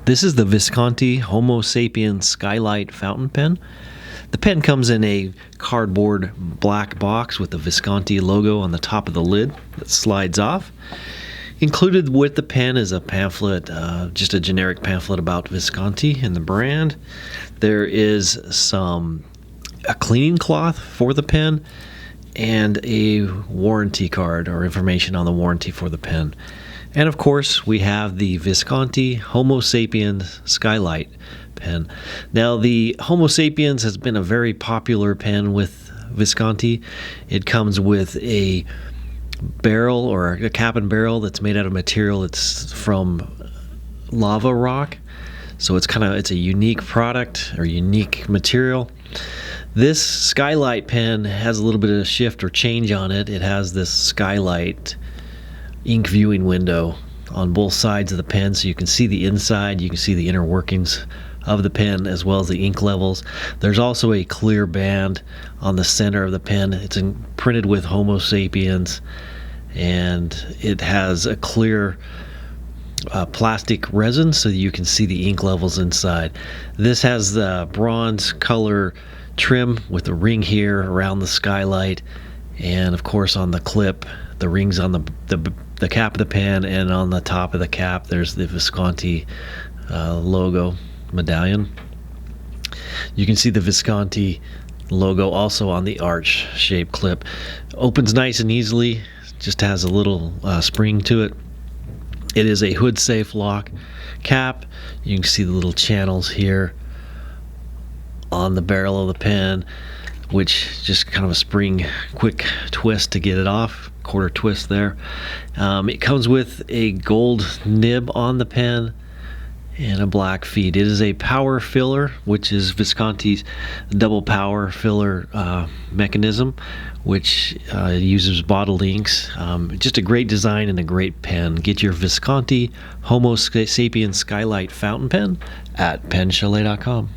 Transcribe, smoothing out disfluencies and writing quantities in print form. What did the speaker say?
This is the Visconti Homo Sapiens Skylight fountain pen. The pen comes in a cardboard black box with the Visconti logo on the top of the lid that slides off. Included with the pen is a pamphlet, just a generic pamphlet about Visconti and the brand. There is a cleaning cloth for the pen and a warranty card or information on the warranty for the pen. And of course, we have the Visconti Homo Sapiens Skylight pen. Now, the Homo Sapiens has been a very popular pen with Visconti. It comes with a barrel or a cap and barrel that's made out of material that's from lava rock. So it's a unique product or unique material. This Skylight pen has a little bit of a shift or change on it. It has this Skylight ink viewing window on both sides of the pen, so you can see the inside, you can see the inner workings of the pen as well as the ink levels. There's also a clear band on the center of the pen. It's printed with Homo Sapiens, and it has a clear plastic resin so that you can see the ink levels inside. This has the bronze color trim with a ring here around the Skylight, and of course on the clip, the rings on the cap of the pen, and on the top of the cap there's the Visconti logo medallion. You can see the Visconti logo also on the arch shaped clip. Opens nice and easily, just has a little spring to it. It is a hood safe lock cap. You can see the little channels here on the barrel of the pen, which just kind of a spring quick twist to get it off, quarter twist there. It comes with a gold nib on the pen and a black feed. It is a power filler, which is Visconti's double power filler mechanism, which uses bottled inks. Just a great design and a great pen. Get your Visconti Homo Sapiens Skylight fountain pen at penchalet.com.